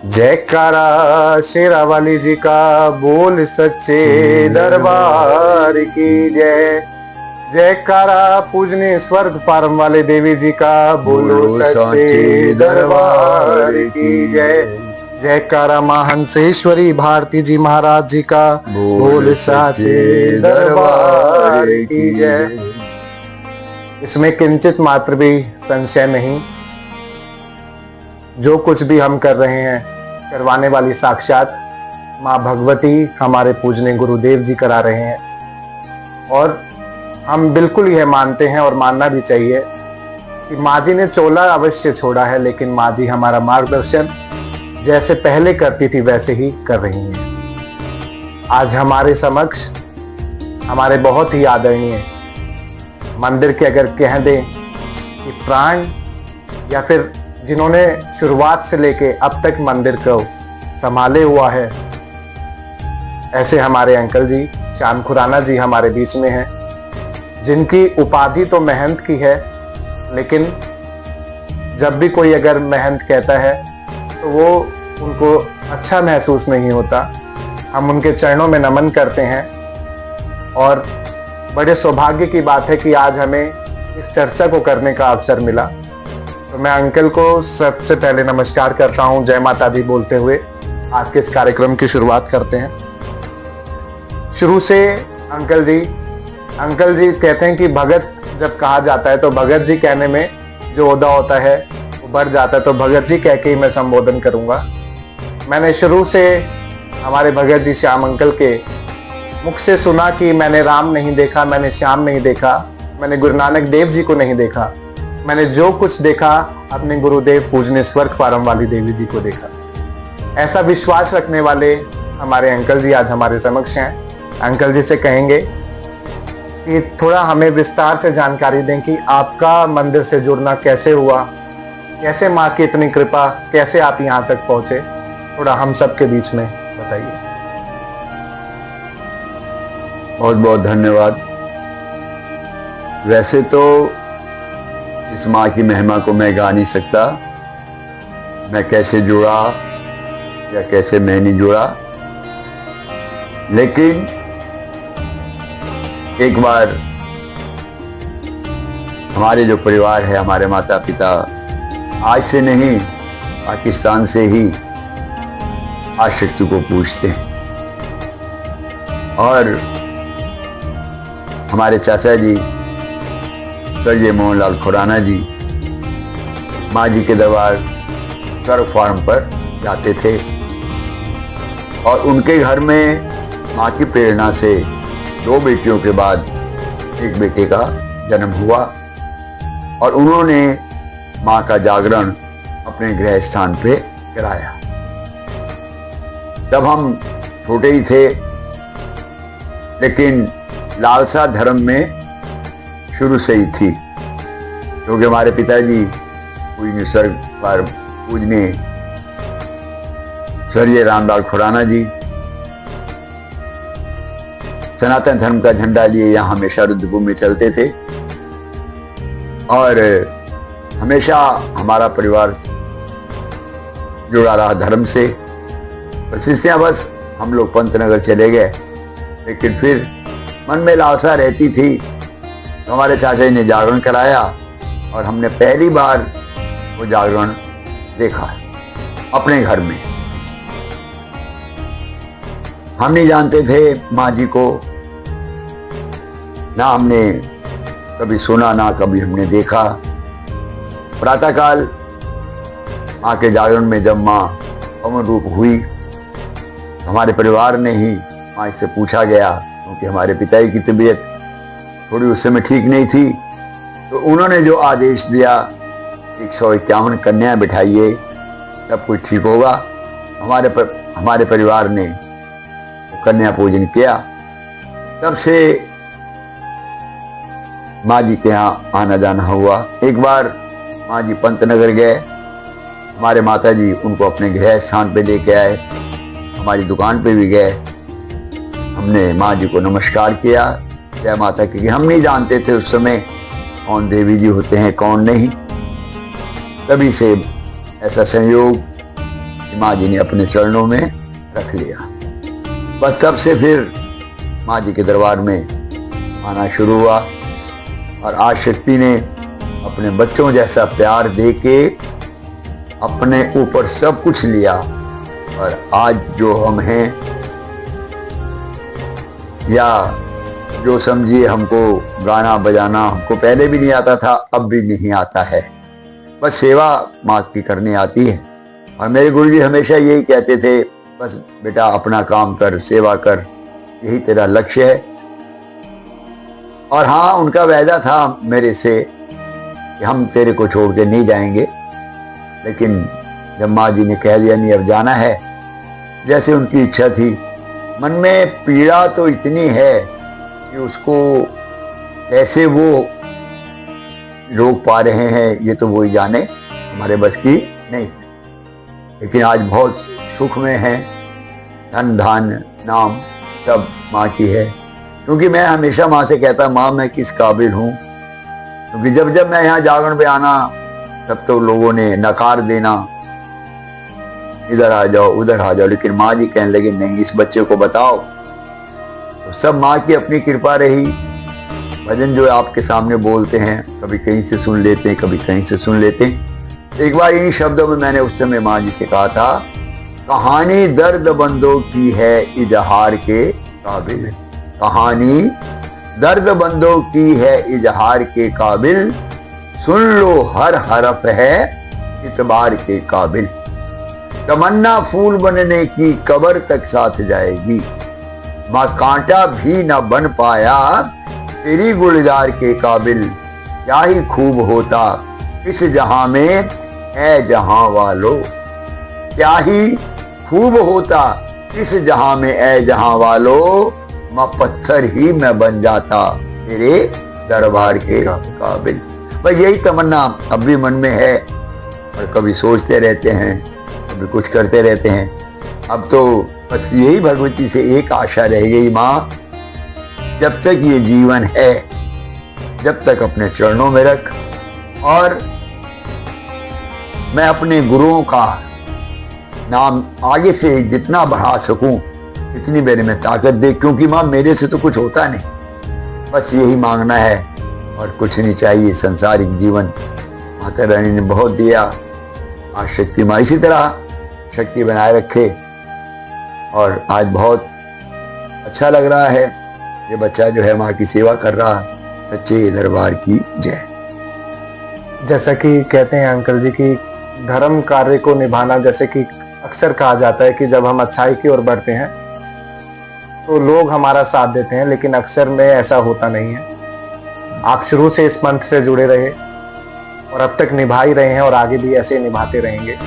जयकारा शेरा वाली जी का, बोल सच्चे दरबार की जय। जयकारा पूजनीय स्वर्ग फार्म वाले देवी जी का, बोलो सच्चे दरबार की जय। जयकारा मां हंसेश्वरी भारती जी महाराज जी का, बोल सच्चे दरबार की जय। इसमें किंचित मात्र भी संशय नहीं, जो कुछ भी हम कर रहे हैं करवाने वाली साक्षात माँ भगवती हमारे पूजनीय गुरुदेव जी करा रहे हैं। और हम बिल्कुल यह मानते हैं और मानना भी चाहिए कि माँ जी ने चोला अवश्य छोड़ा है, लेकिन माँ जी हमारा मार्गदर्शन जैसे पहले करती थी वैसे ही कर रही हैं। आज हमारे समक्ष हमारे बहुत ही आदरणीय मंदिर के, अगर कह दें कि प्राण, या फिर जिन्होंने शुरुआत से लेके अब तक मंदिर को संभाले हुआ है, ऐसे हमारे अंकल जी श्याम खुराना जी हमारे बीच में हैं, जिनकी उपाधि तो महंत की है, लेकिन जब भी कोई अगर महंत कहता है तो वो उनको अच्छा महसूस नहीं होता। हम उनके चरणों में नमन करते हैं और बड़े सौभाग्य की बात है कि आज हमें इस चर्चा को करने का अवसर मिला। तो मैं अंकल को सबसे पहले नमस्कार करता हूं, जय माता दी बोलते हुए आज के इस कार्यक्रम की शुरुआत करते हैं। शुरू से अंकल जी कहते हैं कि भगत जब कहा जाता है तो भगत जी कहने में जो ओहदा होता है वो बढ़ जाता है, तो भगत जी कह के ही मैं संबोधन करूंगा। मैंने शुरू से हमारे भगत जी श्याम अंकल के मुख से सुना कि मैंने राम नहीं देखा, मैंने श्याम नहीं देखा, मैंने गुरु नानक देव जी को नहीं देखा, मैंने जो कुछ देखा अपने गुरुदेव पूजनीय स्वर्ग फार्म वाली देवी जी को देखा। ऐसा विश्वास रखने वाले हमारे अंकल जी आज हमारे समक्ष हैं। अंकल जी से कहेंगे कि थोड़ा हमें विस्तार से जानकारी दें कि आपका मंदिर से जुड़ना कैसे हुआ, कैसे माँ की इतनी कृपा, कैसे आप यहाँ तक पहुंचे, थोड़ा हम सबके बीच में बताइए। बहुत बहुत धन्यवाद। वैसे तो इस माँ की महिमा को मैं गा नहीं सकता, मैं कैसे जुड़ा या कैसे मैं नहीं जुड़ा, लेकिन एक बार हमारे जो परिवार है, हमारे माता पिता आज से नहीं पाकिस्तान से ही आदिशक्ति को पूजते हैं, और हमारे चाचा जी स्वर्गीय मोहनलाल खुराना जी माँ जी के दरबार स्वर्ग फार्म पर जाते थे, और उनके घर में माँ की प्रेरणा से 2 बेटियों के बाद एक बेटे का जन्म हुआ, और उन्होंने माँ का जागरण अपने गृह स्थान पे कराया। तब हम छोटे ही थे, लेकिन लालसा धर्म में शुरू से ही थी, क्योंकि हमारे पिताजी पूजनीय स्वर्गीय रामलाल खुराना जी सनातन धर्म का झंडा लिए यहाँ हमेशा रुद्रपुर में चलते थे, और हमेशा हमारा परिवार जुड़ा रहा धर्म से। परिस्थितियां बस हम लोग पंतनगर चले गए, लेकिन फिर मन में लालसा रहती थी, तो हमारे चाचा जी ने जागरण कराया, और हमने पहली बार वो जागरण देखा अपने घर में। हम नहीं जानते थे माँ जी को, ना हमने कभी सुना ना कभी हमने देखा। प्रातःकाल माँ के जागरण में जब माँ पवन रूप हुई, हमारे परिवार ने ही माँ से पूछा गया, क्योंकि हमारे पिताजी की तबीयत थोड़ी उस समय ठीक नहीं थी, तो उन्होंने जो आदेश दिया 151 कन्या बिठाइए, सब कुछ ठीक होगा। हमारे परिवार ने कन्या पूजन किया। तब से माँ जी के यहाँ आना जाना हुआ। एक बार माँ जी पंतनगर गए, हमारे माता जी उनको अपने गृह स्थान पे लेके आए, हमारी दुकान पे भी गए, हमने माँ जी को नमस्कार किया, जय माता की। हम नहीं जानते थे उस समय कौन देवी जी होते हैं कौन नहीं। तभी से ऐसा संयोग कि माँ जी ने अपने चरणों में रख लिया। बस तब से फिर माँ जी के दरबार में आना शुरू हुआ और आज शक्ति ने अपने बच्चों जैसा प्यार दे के अपने ऊपर सब कुछ लिया और आज जो हम हैं या जो समझिए हमको गाना बजाना हमको पहले भी नहीं आता था, अब भी नहीं आता है, बस सेवा माँ की करनी आती है। और मेरे गुरुजी हमेशा यही कहते थे, बस बेटा अपना काम कर, सेवा कर, यही तेरा लक्ष्य है। और हाँ, उनका वायदा था मेरे से कि हम तेरे को छोड़ के नहीं जाएंगे, लेकिन जब माँ जी ने कह दिया नहीं अब जाना है, जैसे उनकी इच्छा थी। मन में पीड़ा तो इतनी है कि उसको कैसे वो रोक पा रहे हैं ये तो वो ही जाने, हमारे बस की नहीं। लेकिन आज बहुत सुख में हैं, धन धान नाम सब माँ की है। क्योंकि मैं हमेशा माँ से कहता, माँ मैं किस काबिल हूँ, क्योंकि जब जब मैं यहाँ जागरण पे आना तब तो लोगों ने नकार देना, इधर आ जाओ उधर आ जाओ, लेकिन माँ जी कहने लगे नहीं, इस बच्चे को बताओ। तो सब माँ की अपनी कृपा रही। भजन जो आपके सामने बोलते हैं, कभी कहीं से सुन लेते हैं, कभी कहीं से सुन लेते हैं। एक बार इन्हीं शब्दों में मैंने उस समय माँ जी से कहा था, कहानी दर्द बंदों की है इजहार के काबिल, कहानी दर्द बंदों की है इजहार के काबिल, सुन लो हर हरफ है इतबार के काबिल, तमन्ना फूल बनने की कब्र तक साथ जाएगी, माँ कांटा भी न बन पाया तेरी गुलजार के काबिल, क्या ही खूब होता इस जहां में ऐ जहां वालों, क्या ही खूब होता इस जहां में ऐ जहां वालों, माँ पत्थर ही मैं बन जाता तेरे दरबार के काबिल। बस यही तमन्ना अब भी मन में है और कभी सोचते रहते हैं, कभी कुछ करते रहते हैं। अब तो बस यही भगवती से एक आशा रह गई, माँ जब तक ये जीवन है, जब तक अपने चरणों में रख, और मैं अपने गुरुओं का नाम आगे से जितना बढ़ा सकूं इतनी मेरे में ताकत दे, क्योंकि माँ मेरे से तो कुछ होता नहीं, बस यही मांगना है और कुछ नहीं चाहिए। संसारिक जीवन माता रानी ने बहुत दिया, आज शक्ति माँ इसी तरह शक्ति बनाए रखे। और आज बहुत अच्छा लग रहा है, ये बच्चा जो है माँ की सेवा कर रहा, सच्चे दरबार की जय। जैसा कि कहते हैं अंकल जी कि धर्म कार्य को निभाना, जैसे कि अक्सर कहा जाता है कि जब हम अच्छाई की ओर बढ़ते हैं तो लोग हमारा साथ देते हैं, लेकिन अक्सर में ऐसा होता नहीं है। आप शुरू से इस पंथ से जुड़े रहे और अब तक निभा ही रहे हैं और आगे भी ऐसे निभाते रहेंगे,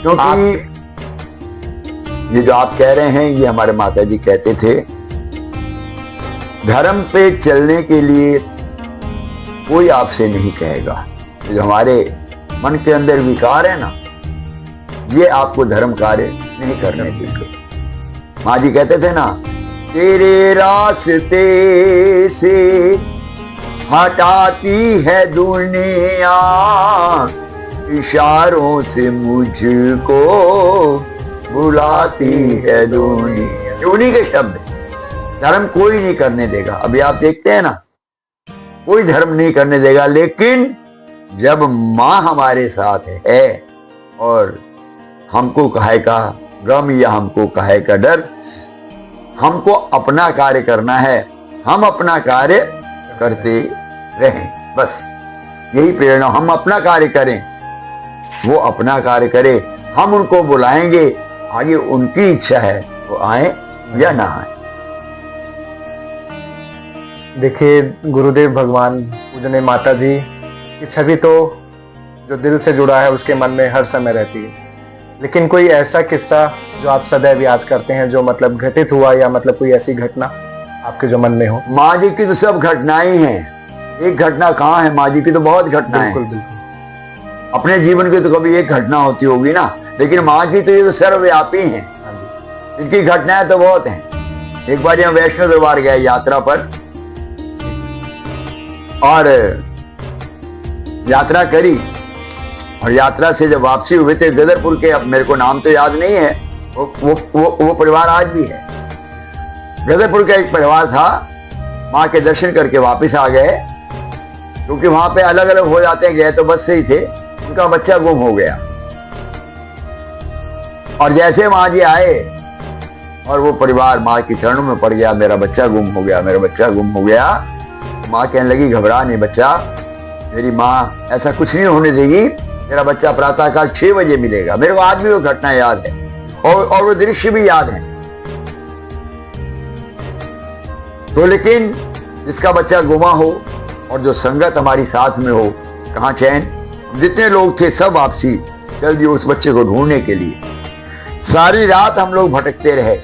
क्योंकि ये जो आप कह रहे हैं ये हमारे माता जी कहते थे, धर्म पे चलने के लिए कोई आपसे नहीं कहेगा। जो हमारे मन के अंदर विकार है ना, ये आपको धर्म कार्य नहीं करने देंगे। माँ जी कहते थे ना, तेरे रास्ते से हटाती है दुनिया, इशारों से मुझको बुलाती है दुनिया। उन्हीं के शब्द, धर्म कोई नहीं करने देगा। अभी आप देखते हैं ना, कोई धर्म नहीं करने देगा, लेकिन जब माँ हमारे साथ है और हमको काहे का गम या हमको काहे का डर, हमको अपना कार्य करना है, हम अपना कार्य करते रहें। बस यही प्रेरणा, हम अपना कार्य करें, वो अपना कार्य करे, हम उनको बुलाएंगे, आगे उनकी इच्छा है वो आए या ना आए। देखिए, गुरुदेव भगवान पूजने माता जी की छवि तो जो दिल से जुड़ा है उसके मन में हर समय रहती है, लेकिन कोई ऐसा किस्सा जो आप सदैव याद करते हैं, जो मतलब घटित हुआ, या मतलब कोई ऐसी घटना आपके जो मन में हो? माँ जी की तो सब घटनाएं हैं, एक घटना कहाँ है, माँ जी की तो बहुत घटनाएं। बिल्कुल बिल्कुल। अपने जीवन की तो कभी एक घटना होती होगी ना, लेकिन माँ की तो ये तो सर्वव्यापी है, इनकी घटनाएं तो बहुत हैं। एक बार हम वैष्णो दरबार गए यात्रा पर, और यात्रा करी और यात्रा से जब वापसी हुए थे गदरपुर के, अब मेरे को नाम तो याद नहीं है, वो परिवार आज भी है। गदरपुर का एक परिवार था, माँ के दर्शन करके वापस आ गए, क्योंकि वहां पे अलग अलग हो जाते हैं, गए तो बस से ही थे, उनका बच्चा गुम हो गया। और जैसे माँ जी आए और वो परिवार माँ के चरणों में पड़ गया, मेरा बच्चा गुम हो गया, मेरा बच्चा गुम हो गया। तो माँ कहने लगी, घबरा नहीं बच्चा, मेरी माँ ऐसा कुछ नहीं होने देगी, मेरा बच्चा प्रातःकाल 6 बजे मिलेगा। मेरे को आज भी वो घटना याद है और वो दृश्य भी याद है। तो लेकिन जिसका बच्चा गुमा हो और जो संगत हमारी साथ में हो, कहाँ चैन। जितने लोग थे सब वापसी चल दिए उस बच्चे को ढूंढने के लिए। सारी रात हम लोग भटकते रहे,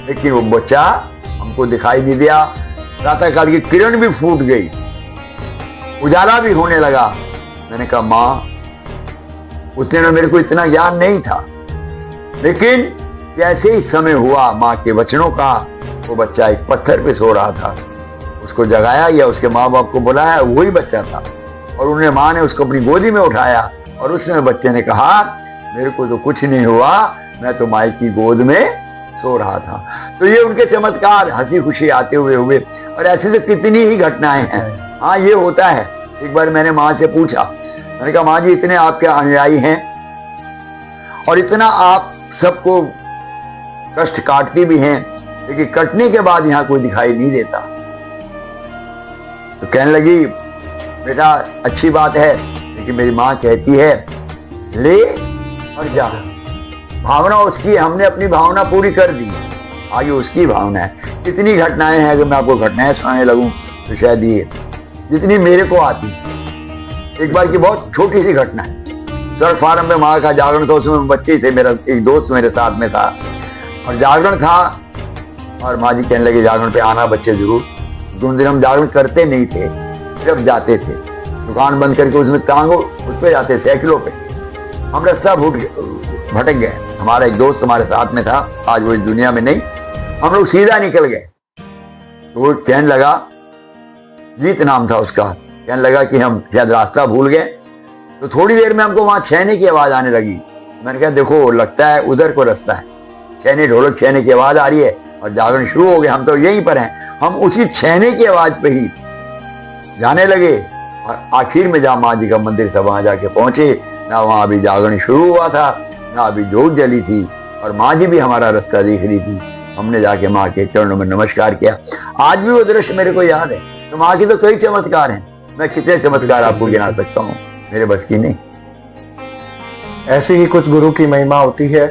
लेकिन वो बच्चा हमको दिखाई नहीं दिया। प्रातःकाल की किरण भी फूट गई, उजाला भी होने लगा। मैंने कहा माँ, उतने में मेरे को इतना ज्ञान नहीं था, लेकिन जैसे ही समय हुआ माँ के वचनों का, वो बच्चा एक पत्थर पे सो रहा था, उसको जगाया या उसके माँ बाप को बुलाया, वही बच्चा था। और उन्हें माँ ने उसको अपनी गोदी में उठाया और उसमें बच्चे ने कहा, मेरे को तो कुछ नहीं हुआ, मैं तो माई की गोद में सो रहा था। तो ये उनके चमत्कार हंसी खुशी आते हुए हुए। और ऐसे तो कितनी ही घटनाएं हैं। हाँ, ये होता है। एक बार मैंने माँ से पूछा, मैंने कहा माँ जी, इतने आपके अनुयायी हैं और इतना आप सबको कष्ट काटती भी हैं, लेकिन कटने के बाद यहाँ कोई दिखाई नहीं देता। तो कहने लगी, बेटा अच्छी बात है, लेकिन मेरी माँ कहती है ले और जा। भावना उसकी है, हमने अपनी भावना पूरी कर दी, आगे उसकी भावना है। कितनी घटनाएं हैं, अगर मैं आपको घटनाएं सुनाने लगूं तो शायद ये जितनी मेरे को आती। एक बार की बहुत छोटी सी घटना है। स्वर्ग फार्म में माँ का जागरण था, उसमें बच्चे थे, मेरा एक दोस्त मेरे साथ में था और जागरण था। और माँ जी कहने लगे, जागरण पे आना बच्चे जरूर। उन दिन हम जागरण करते नहीं थे, जब जाते थे दुकान बंद करके उसमें टांगो उस पर जाते साइकिलों पे। हम रास्ता भटक गए। हमारा एक दोस्त हमारे साथ में था, आज वो इस दुनिया में नहीं। हम लोग सीधा निकल गए। तो वो कहने लगा, जीत नाम था उसका, कहने लगा कि हम शायद रास्ता भूल गए। तो थोड़ी देर में हमको वहां छेने की आवाज आने लगी। मैंने कहा देखो, लगता है उधर को रास्ता है। छेने ढोलक छेने की आवाज आ रही है और जागरण शुरू हो गया। हम तो यहीं पर हैं। हम उसी छेने की आवाज पे ही जाने लगे और आखिर में जहाँ माँ जी का मंदिर था वहां जाके पहुंचे। ना वहां अभी जागरण शुरू हुआ था, ना अभी जोत जली थी, और माँ जी भी हमारा रास्ता देख रही थी। हमने जाके माँ के चरणों में नमस्कार किया। आज भी वो दृश्य मेरे को याद है। तो माँ की तो कई चमत्कार हैं, मैं कितने चमत्कार आपको गिना सकता हूँ, मेरे बस की नहीं। ऐसी ही कुछ गुरु की महिमा होती है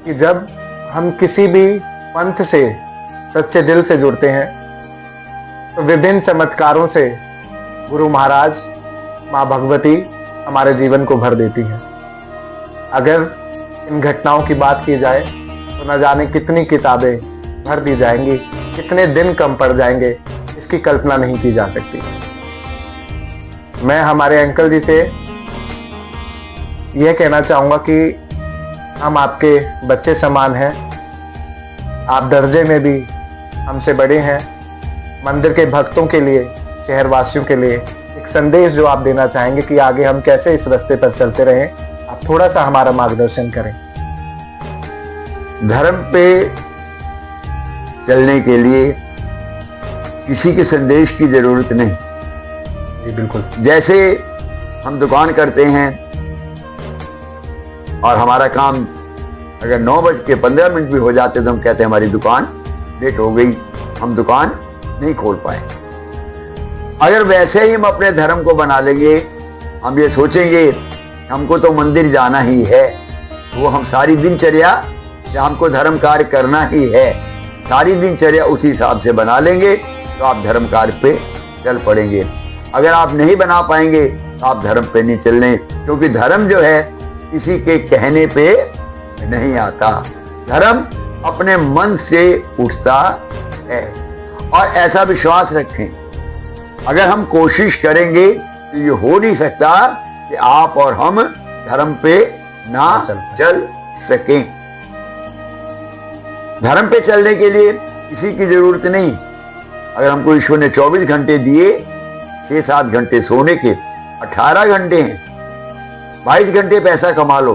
कि जब हम किसी भी पंथ से सच्चे दिल से जुड़ते हैं तो विभिन्न चमत्कारों से गुरु महाराज, माँ भगवती हमारे जीवन को भर देती है। अगर इन घटनाओं की बात की जाए तो न जाने कितनी किताबें भर दी जाएंगी, कितने दिन कम पड़ जाएंगे, इसकी कल्पना नहीं की जा सकती। मैं हमारे अंकल जी से यह कहना चाहूंगा कि हम आपके बच्चे समान हैं। आप दर्जे में भी हमसे बड़े हैं। मंदिर के भक्तों के लिए, शहरवासियों के लिए एक संदेश जो आप देना चाहेंगे कि आगे हम कैसे इस रास्ते पर चलते रहें, आप थोड़ा सा हमारा मार्गदर्शन करें। धर्म पे चलने के लिए किसी के संदेश की जरूरत नहीं। जी बिल्कुल। जैसे हम दुकान करते हैं और हमारा काम अगर 9:15 भी हो जाते तो हम कहते हैं हमारी दुकान लेट हो गई, हम दुकान नहीं खोल पाए। अगर वैसे ही हम अपने धर्म को बना लेंगे, हम ये सोचेंगे हमको तो मंदिर जाना ही है, वो हम सारी दिनचर्या या हमको धर्म कार्य करना ही है, सारी दिनचर्या उसी हिसाब से बना लेंगे तो आप धर्म कार्य पे चल पड़ेंगे। अगर आप नहीं बना पाएंगे तो आप धर्म पे नहीं चलने, क्योंकि धर्म जो है किसी के कहने पे नहीं आता। धर्म अपने मन से उठता है। और ऐसा विश्वास रखें, अगर हम कोशिश करेंगे तो ये हो नहीं सकता कि आप और हम धर्म पे ना चल सकें। धर्म पे चलने के लिए किसी की जरूरत नहीं। अगर हमको ईश्वर ने 24 घंटे दिए, 6-7 घंटे सोने के, 18 घंटे हैं, 22 घंटे पैसा कमा लो,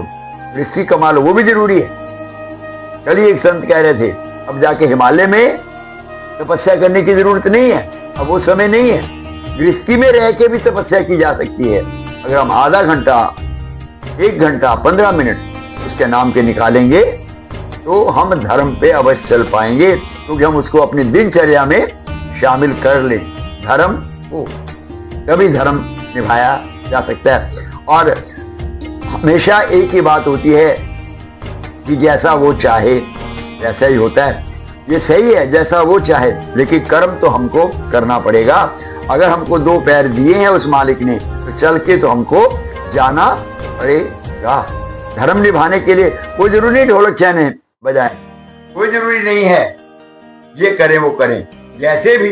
गृहस्थी कमा लो, वो भी जरूरी है। कल ही एक संत कह रहे थे अब जाके हिमालय में तपस्या करने की जरूरत नहीं है, अब वो समय नहीं है। गृहस्थी में रह के भी तपस्या की जा सकती है। अगर हम आधा घंटा, 1 घंटा, 15 मिनट उसके नाम के निकालेंगे तो हम धर्म पे अवश्य चल पाएंगे, क्योंकि हम उसको अपनी दिनचर्या में शामिल कर लें धर्म को, तभी धर्म निभाया जा सकता है। और हमेशा एक ही बात होती है कि जैसा वो चाहे वैसा ही होता है। ये सही है, जैसा वो चाहे, लेकिन कर्म तो हमको करना पड़ेगा। अगर हमको 2 पैर दिए हैं उस मालिक ने, तो चल के तो हमको जाना पड़ेगा। धर्म निभाने के लिए कोई जरूरी नहीं ढोलक छेने बजाएं, कोई जरूरी नहीं है ये करें वो करें। जैसे भी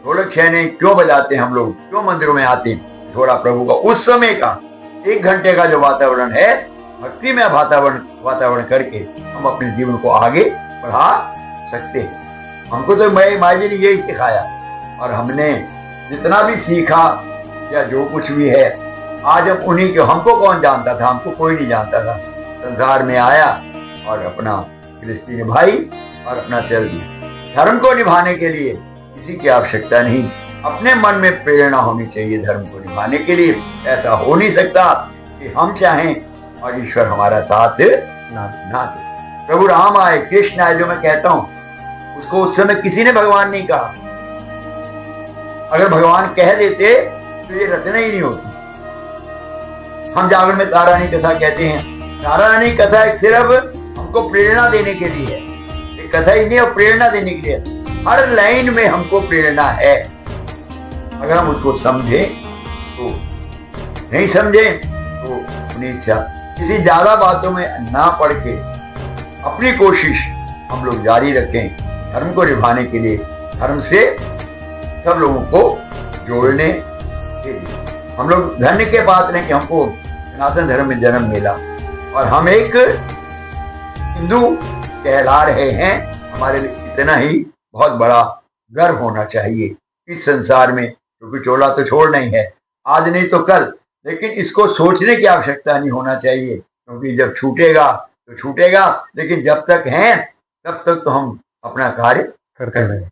ढोलक छेने क्यों बजाते हैं हम लोग, क्यों मंदिरों में आते हैं, थोड़ा प्रभु का उस समय का 1 घंटे का जो वातावरण है, भक्ति में वातावरण करके हम अपने जीवन को आगे बढ़ा सकते हैं। हमको तो माई जी ने यही सिखाया, और हमने जितना भी सीखा या जो कुछ भी है, आज हम उन्हीं के, हमको कौन जानता था, हमको कोई नहीं जानता था। संसार में आया और अपना गृहस्थी निभाई और अपना चल दिया। धर्म को निभाने के लिए किसी की आवश्यकता नहीं, अपने मन में प्रेरणा होनी चाहिए धर्म को निभाने के लिए। ऐसा हो नहीं सकता कि हम चाहें और ईश्वर हमारा साथ ना दे। प्रभु राम आए, कृष्ण आए, जो मैं कहता हूं उसको उस समय किसी ने भगवान नहीं कहा। अगर भगवान कह देते तो ये रचना ही नहीं होती। हम जागरण में तारा रानी कथा कहते हैं, तारा रानी कथा सिर्फ हमको प्रेरणा देने के लिए है, एक कथा ही नहीं, और प्रेरणा देने के लिए हर लाइन में हमको प्रेरणा है। अगर हम उसको समझे तो, नहीं समझे तो अपनी इच्छा। किसी ज्यादा बातों में ना पड़ के अपनी कोशिश हम लोग जारी रखें धर्म को निभाने के लिए, धर्म से सब लोगों को जोड़ने के लिए। हम लोग धन्य के पात्र हैं कि हमको सनातन धर्म में जन्म मिला, और हम एक हिंदू कहला रहे हैं। हमारे लिए इतना ही बहुत बड़ा गर्व होना चाहिए इस संसार में, क्योंकि चोला तो छोड़ना ही है, आज नहीं तो कल। लेकिन इसको सोचने की आवश्यकता नहीं होना चाहिए, क्योंकि जब छूटेगा तो छूटेगा, लेकिन जब तक हैं तब तक तो हम अपना कार्य करते रहें।